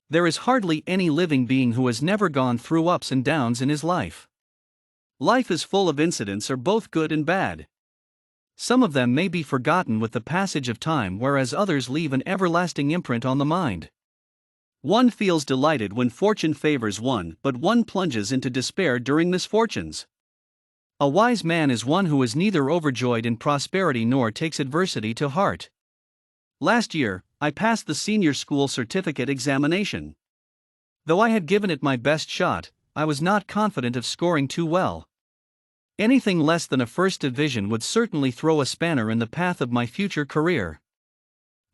There is hardly any living being who has never gone through ups and downs in his life. Life is full of incidents are both good and bad. Some of them may be forgotten with the passage of time, whereas others leave an everlasting imprint on the mind. One feels delighted when fortune favors one, but one plunges into despair during misfortunes. A wise man is one who is neither overjoyed in prosperity nor takes adversity to heart. Last year, I passed the senior school certificate examination. Though I had given it my best shot, I was not confident of scoring too well. Anything less than a first division would certainly throw a spanner in the path of my future career.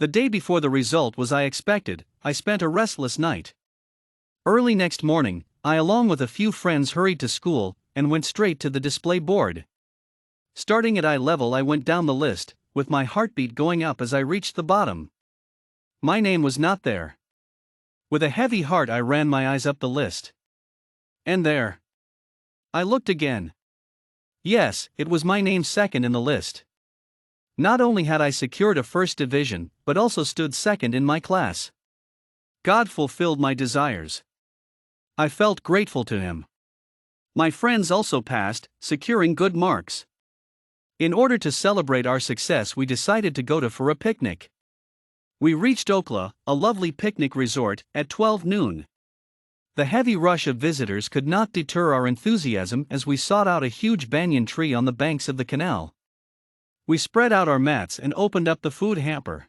The day before the result was I expected, I spent a restless night. Early next morning, I along with a few friends hurried to school, and went straight to the display board. Starting at eye level, I went down the list, with my heartbeat going up as I reached the bottom. My name was not there. With a heavy heart I ran my eyes up the list. And there. I looked again. Yes, it was my name second in the list. Not only had I secured a first division, but also stood second in my class. God fulfilled my desires. I felt grateful to Him. My friends also passed, securing good marks. In order to celebrate our success, we decided to go for a picnic. We reached Okla, a lovely picnic resort, at 12 noon. The heavy rush of visitors could not deter our enthusiasm as we sought out a huge banyan tree on the banks of the canal. We spread out our mats and opened up the food hamper.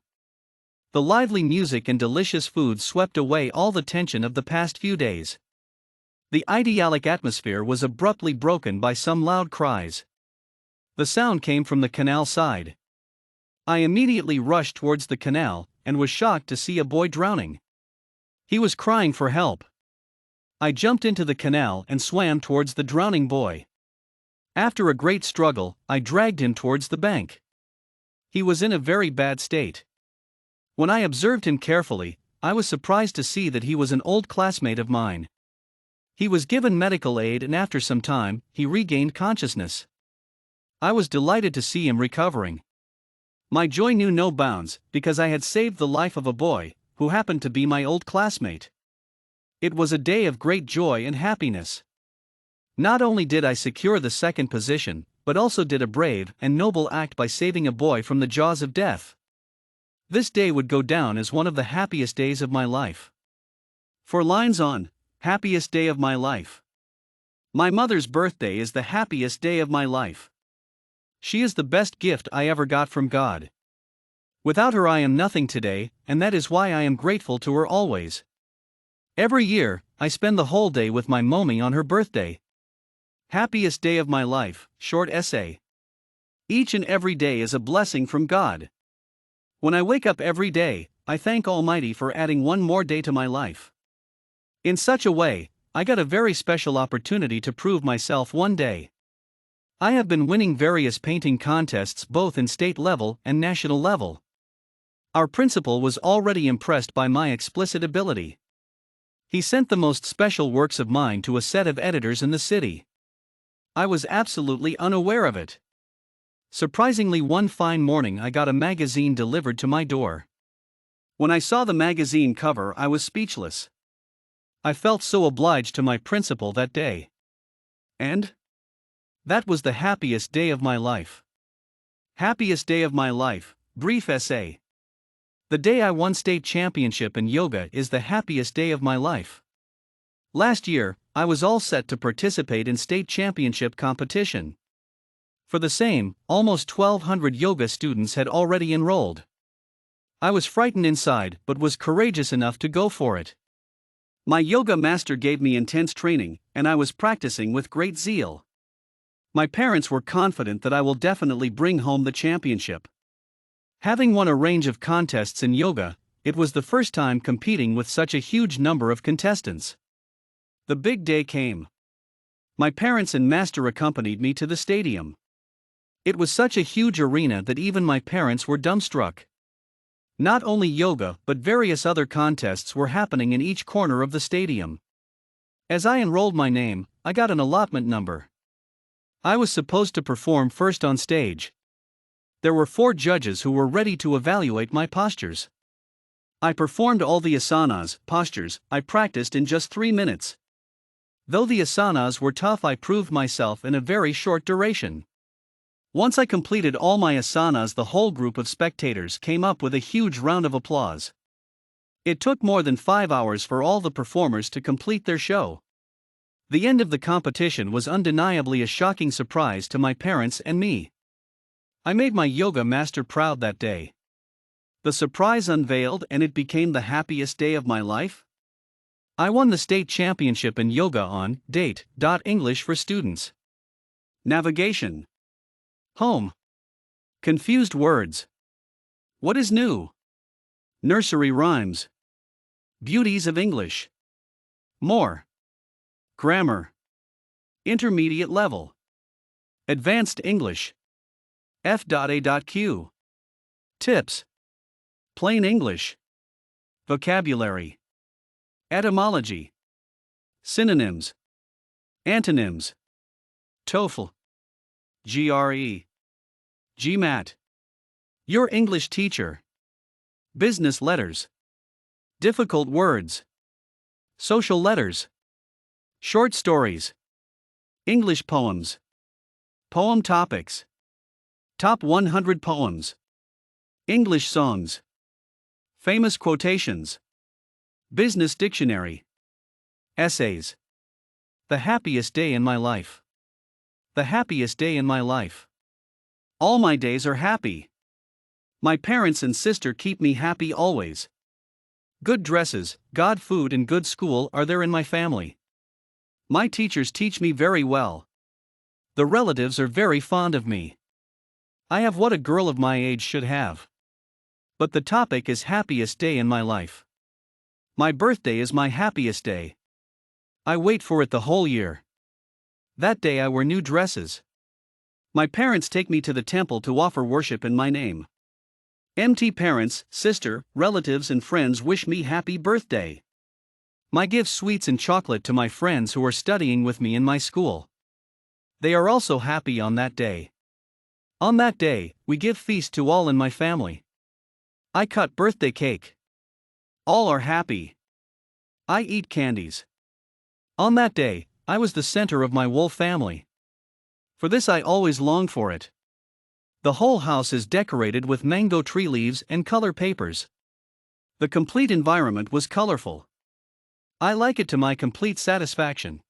The lively music and delicious food swept away all the tension of the past few days. The idyllic atmosphere was abruptly broken by some loud cries. The sound came from the canal side. I immediately rushed towards the canal, and was shocked to see a boy drowning. He was crying for help. I jumped into the canal and swam towards the drowning boy. After a great struggle, I dragged him towards the bank. He was in a very bad state. When I observed him carefully, I was surprised to see that he was an old classmate of mine. He was given medical aid, and after some time, he regained consciousness. I was delighted to see him recovering. My joy knew no bounds, because I had saved the life of a boy, who happened to be my old classmate. It was a day of great joy and happiness. Not only did I secure the second position, but also did a brave and noble act by saving a boy from the jaws of death. This day would go down as one of the happiest days of my life. 4 lines on Happiest Day of My Life. My mother's birthday is the happiest day of my life. She is the best gift I ever got from God. Without her I am nothing today, and that is why I am grateful to her always. Every year, I spend the whole day with my mommy on her birthday. Happiest day of my life, short essay. Each and every day is a blessing from God. When I wake up every day, I thank Almighty for adding one more day to my life. In such a way, I got a very special opportunity to prove myself one day. I have been winning various painting contests both in state level and national level. Our principal was already impressed by my explicit ability. He sent the most special works of mine to a set of editors in the city. I was absolutely unaware of it. Surprisingly, one fine morning I got a magazine delivered to my door. When I saw the magazine cover, I was speechless. I felt so obliged to my principal that day. And that was the happiest day of my life. Happiest day of my life, brief essay. The day I won state championship in yoga is the happiest day of my life. Last year, I was all set to participate in state championship competition. For the same, almost 1,200 yoga students had already enrolled. I was frightened inside, but was courageous enough to go for it. My yoga master gave me intense training, and I was practicing with great zeal. My parents were confident that I will definitely bring home the championship. Having won a range of contests in yoga, it was the first time competing with such a huge number of contestants. The big day came. My parents and master accompanied me to the stadium. It was such a huge arena that even my parents were dumbstruck. Not only yoga but various other contests were happening in each corner of the stadium. As I enrolled my name, I got an allotment number. I was supposed to perform first on stage. There were 4 judges who were ready to evaluate my postures. I performed all the asanas, postures, I practiced in just 3 minutes. Though the asanas were tough, I proved myself in a very short duration. Once I completed all my asanas, the whole group of spectators came up with a huge round of applause. It took more than 5 hours for all the performers to complete their show. The end of the competition was undeniably a shocking surprise to my parents and me. I made my yoga master proud that day. The surprise unveiled, and it became the happiest day of my life. I won the state championship in yoga on English for students. Navigation. Home. Confused words. What is new? Nursery rhymes. Beauties of English. More. Grammar. Intermediate level. Advanced English. F.A.Q. Tips. Plain English. Vocabulary. Etymology. Synonyms. Antonyms. TOEFL. GRE. GMAT. Your English teacher. Business letters. Difficult words. Social letters. Short stories. English poems. Poem topics. Top 100 poems. English songs. Famous quotations. Business dictionary. Essays. The happiest day in my life. The happiest day in my life. All my days are happy. My parents and sister keep me happy always. Good dresses, good food, and good school are there in my family. My teachers teach me very well. The relatives are very fond of me. I have what a girl of my age should have. But the topic is happiest day in my life. My birthday is my happiest day. I wait for it the whole year. That day I wear new dresses. My parents take me to the temple to offer worship in my name. MT parents, sister, relatives, and friends wish me happy birthday. I give sweets and chocolate to my friends who are studying with me in my school. They are also happy on that day. On that day, we give feast to all in my family. I cut birthday cake. All are happy. I eat candies. On that day, I was the center of my whole family. For this I always longed for it. The whole house is decorated with mango tree leaves and color papers. The complete environment was colorful. I like it to my complete satisfaction.